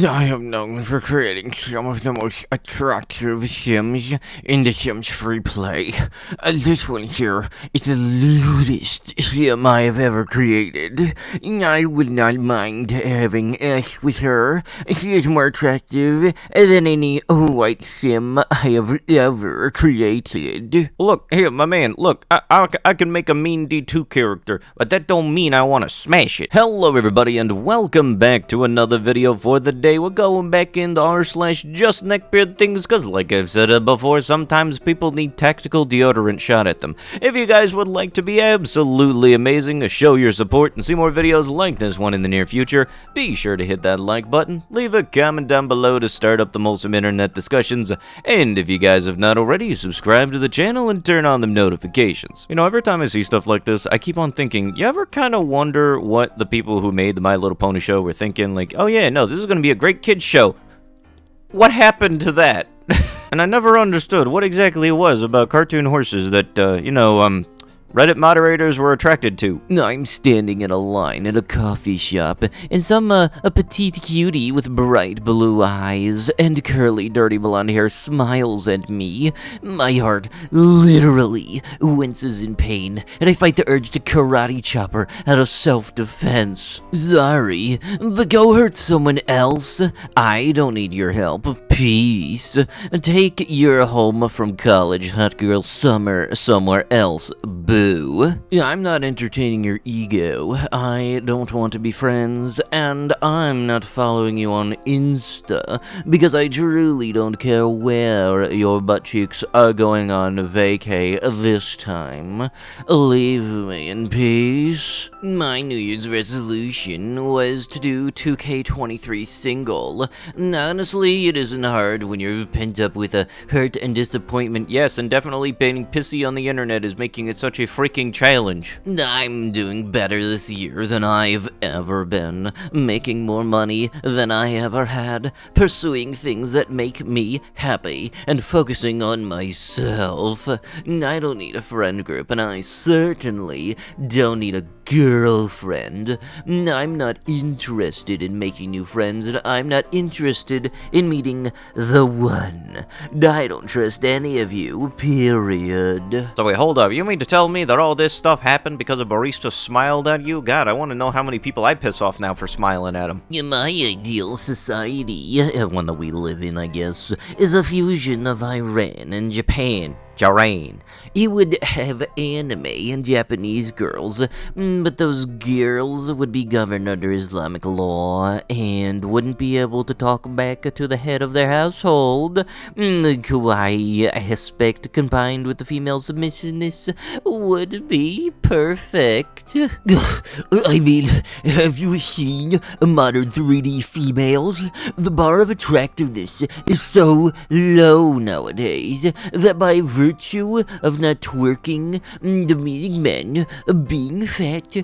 I am known for creating some of the most attractive Sims in the Sims free play. This one here is the lewdest Sim I have ever created. I would not mind having Ash with her. She is more attractive than any white Sim I have ever created. Look, here, my man, look, I can make a mean D2 character, but that don't mean I want to smash it. Hello, everybody, and welcome back to another video for the day. We're going back into r/justneckbeardthings, because like I've said before, sometimes people need tactical deodorant shot at them. If you guys would like to be absolutely amazing, show your support, and see more videos like this one in the near future, be sure to hit that like button, leave a comment down below to start up the wholesome internet discussions, and if you guys have not already, subscribe to the channel and turn on the notifications. You know, every time I see stuff like this, I keep on thinking, you ever kind of wonder what the people who made the My Little Pony show were thinking? Like, oh yeah, no, this is going to be a great kids show. What happened to that? And I never understood what exactly it was about cartoon horses that, Reddit moderators were attracted to. I'm standing in a line at a coffee shop, and some a petite cutie with bright blue eyes and curly dirty blonde hair smiles at me. My heart literally winces in pain, and I fight the urge to karate chop her out of self-defense. Sorry, but go hurt someone else. I don't need your help. Peace. Take your home from college hot girl summer somewhere else. Boo. I'm not entertaining your ego. I don't want to be friends, and I'm not following you on Insta because I truly don't care where your butt cheeks are going on vacay this time. Leave me in peace. My New Year's resolution was to do 2K23 single. Honestly, it isn't hard when you're pent up with a hurt and disappointment. Yes, and definitely being pissy on the internet is making it such a freaking challenge. I'm doing better this year than I've ever been, making more money than I ever had, pursuing things that make me happy, and focusing on myself. I don't need a friend group, and I certainly don't need a girlfriend. I'm not interested in making new friends, and I'm not interested in meeting the one. I don't trust any of you, period. So wait, hold up. You mean to tell me that all this stuff happened because a barista smiled at you? God, I want to know how many people I piss off now for smiling at him. My ideal society, one that we live in, I guess, is a fusion of Iran and Japan. You would have anime and Japanese girls, but those girls would be governed under Islamic law and wouldn't be able to talk back to the head of their household. The kawaii aspect combined with the female submissiveness would be perfect. I mean, have you seen modern 3D females? The bar of attractiveness is so low nowadays that by virtue of not twerking, demeaning men, being fat,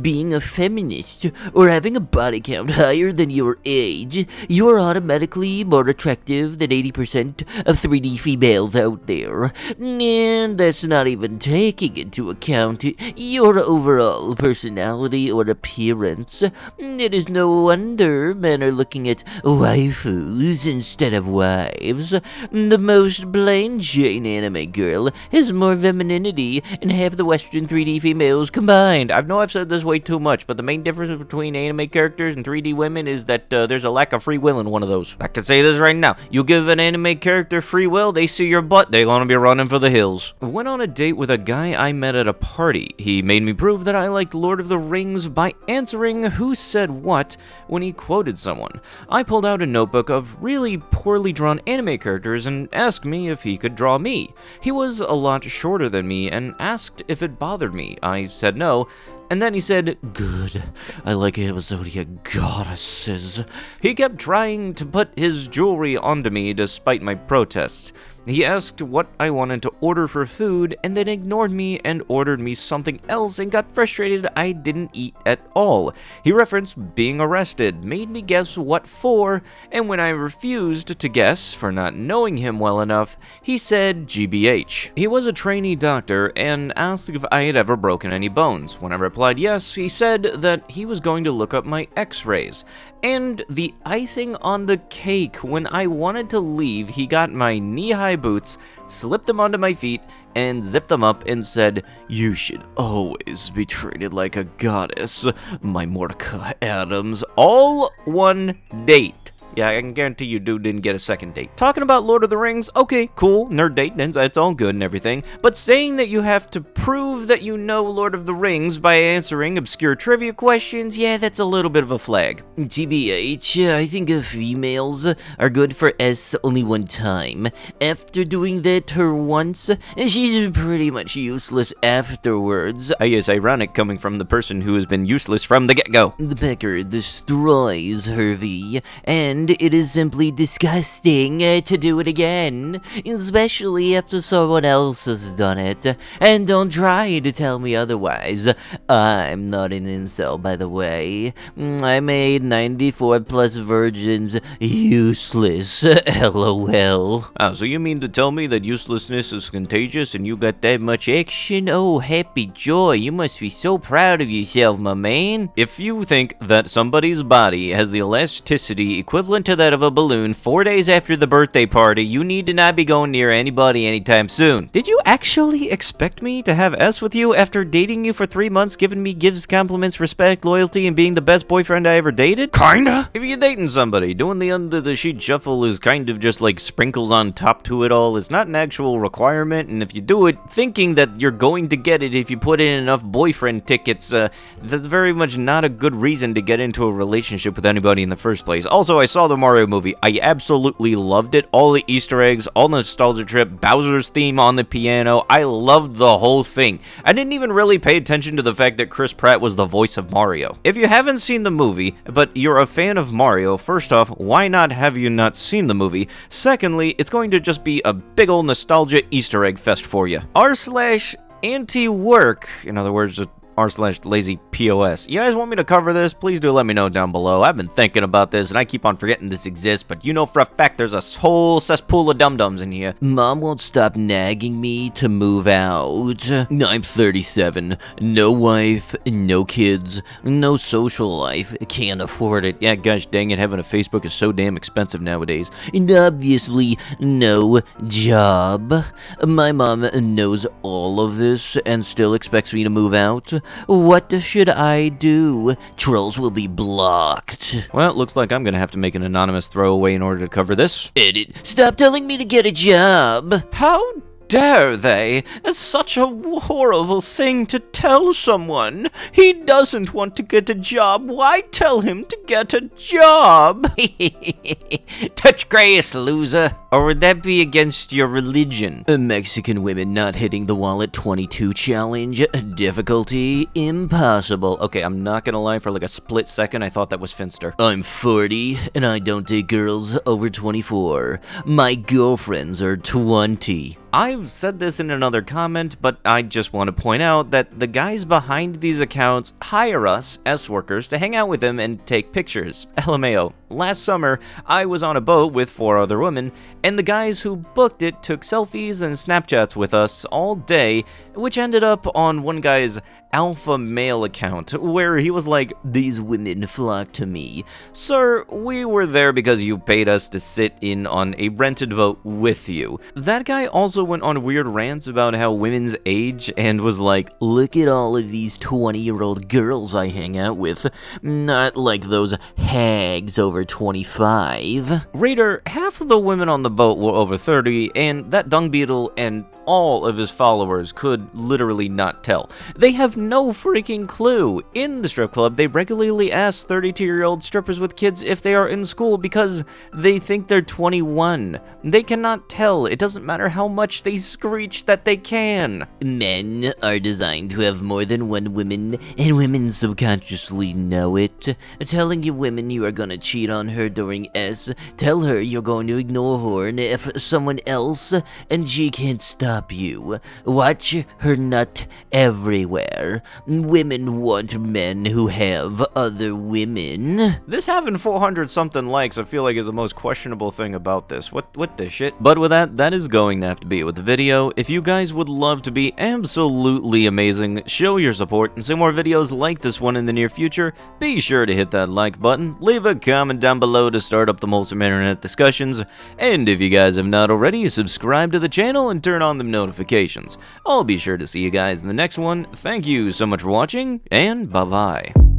being a feminist, or having a body count higher than your age, you are automatically more attractive than 80% of 3D females out there. And that's not even taking into account your overall personality or appearance. It is no wonder men are looking at waifus instead of wives. The most plain Jane anime girl has more femininity than half the Western 3D females combined. I know I've said this way too much, but the main difference between anime characters and 3D women is that there's a lack of free will in one of those. I can say this right now. You give an anime character free will, they see your butt, they're gonna be running for the hills. I went on a date with a guy I met at a party. He made me prove that I liked Lord of the Rings by answering who said what when he quoted someone. I pulled out a notebook of really poorly drawn anime characters and asked me if he could draw me. He was a lot shorter than me and asked if it bothered me. I said no, and then he said, "Good, I like Amazonian goddesses." He kept trying to put his jewelry onto me despite my protests. He asked what I wanted to order for food and then ignored me and ordered me something else and got frustrated I didn't eat at all. He referenced being arrested, made me guess what for, and when I refused to guess for not knowing him well enough, he said GBH. He was a trainee doctor and asked if I had ever broken any bones. When I replied yes, he said that he was going to look up my x-rays. And the icing on the cake, when I wanted to leave, he got my knee-high boots, slipped them onto my feet, and zipped them up and said, "You should always be treated like a goddess, my Mordecai Adams." All one date. Yeah, I can guarantee you dude didn't get a second date. Talking about Lord of the Rings, okay, cool, nerd date, that's all good and everything. But saying that you have to prove that you know Lord of the Rings by answering obscure trivia questions, yeah, that's a little bit of a flag. TBH, I think females are good for S only one time. After doing that her once, she's pretty much useless afterwards. I guess ironic coming from the person who has been useless from the get-go. The pecker destroys her V, and it is simply disgusting to do it again, especially after someone else has done it. And don't try to tell me otherwise. I'm not an incel, by the way. I made 94 plus virgins useless. LOL. Oh, so you mean to tell me that uselessness is contagious and you got that much action? Oh, happy joy. You must be so proud of yourself, my man. If you think that somebody's body has the elasticity equivalent to that of a balloon 4 days after the birthday party, you need to not be going near anybody anytime soon. Did you actually expect me to have S with you after dating you for 3 months, giving me gifts, compliments, respect, loyalty, and being the best boyfriend I ever dated? Kinda. If you're dating somebody, doing the under the sheet shuffle is kind of just like sprinkles on top to it all. It's not an actual requirement, and if you do it thinking that you're going to get it if you put in enough boyfriend tickets, that's very much not a good reason to get into a relationship with anybody in the first place. Also, I saw the Mario movie. I absolutely loved it. All the Easter eggs, all the nostalgia trip, Bowser's theme on the piano. I loved the whole thing. I didn't even really pay attention to the fact that Chris Pratt was the voice of Mario. If you haven't seen the movie, but you're a fan of Mario, first off, why not have you not seen the movie? Secondly, it's going to just be a big old nostalgia Easter egg fest for you. r/anti-work, in other words, r/lazy POS. You guys want me to cover this? Please do let me know down below. I've been thinking about this, and I keep on forgetting this exists, but you know for a fact there's a whole cesspool of dum-dums in here. Mom won't stop nagging me to move out. I'm 37. No wife, no kids, no social life. Can't afford it. Yeah, gosh dang it, having a Facebook is so damn expensive nowadays. And obviously, no job. My mom knows all of this and still expects me to move out. What should I do? Trolls will be blocked. Well, it looks like I'm gonna have to make an anonymous throwaway in order to cover this. Edit. Stop telling me to get a job. How dare they? It's such a horrible thing to tell someone. He doesn't want to get a job. Why tell him to get a job? Touch grace, loser. Or would that be against your religion? Mexican women not hitting the wall at 22 challenge. Difficulty impossible. Okay, I'm not gonna lie, for like a split second, I thought that was Finster. I'm 40, and I don't date girls over 24. My girlfriends are 20. I've said this in another comment, but I just want to point out that the guys behind these accounts hire us, S-workers, to hang out with them and take pictures. LMAO. Last summer, I was on a boat with 4 other women, and the guys who booked it took selfies and Snapchats with us all day, which ended up on one guy's alpha male account, where he was like, "These women flock to me." Sir, we were there because you paid us to sit in on a rented boat with you. That guy also went on weird rants about how women's age and was like, "Look at all of these 20-year-old girls I hang out with. Not like those hags over 25. Raider, half of the women on the boat were over 30, and that dung beetle and all of his followers could literally not tell. They have no freaking clue. In the strip club, they regularly ask 32-year-old strippers with kids if they are in school because they think they're 21. They cannot tell. It doesn't matter how much they screech that they can. Men are designed to have more than one woman, and women subconsciously know it. Telling you women you are gonna cheat on her during S, tell her you're going to ignore her if someone else, and she can't stop you. Watch her nut everywhere. Women want men who have other women. This having 400 something likes, I feel like is the most questionable thing about this. What the shit? But with that is going to have to be it with the video. If you guys would love to be absolutely amazing, show your support, and see more videos like this one in the near future, be sure to hit that like button, leave a comment down below to start up the wholesome internet discussions, and if you guys have not already, subscribe to the channel and turn on the notifications. I'll be sure to see you guys in the next one. Thank you so much for watching, and bye-bye.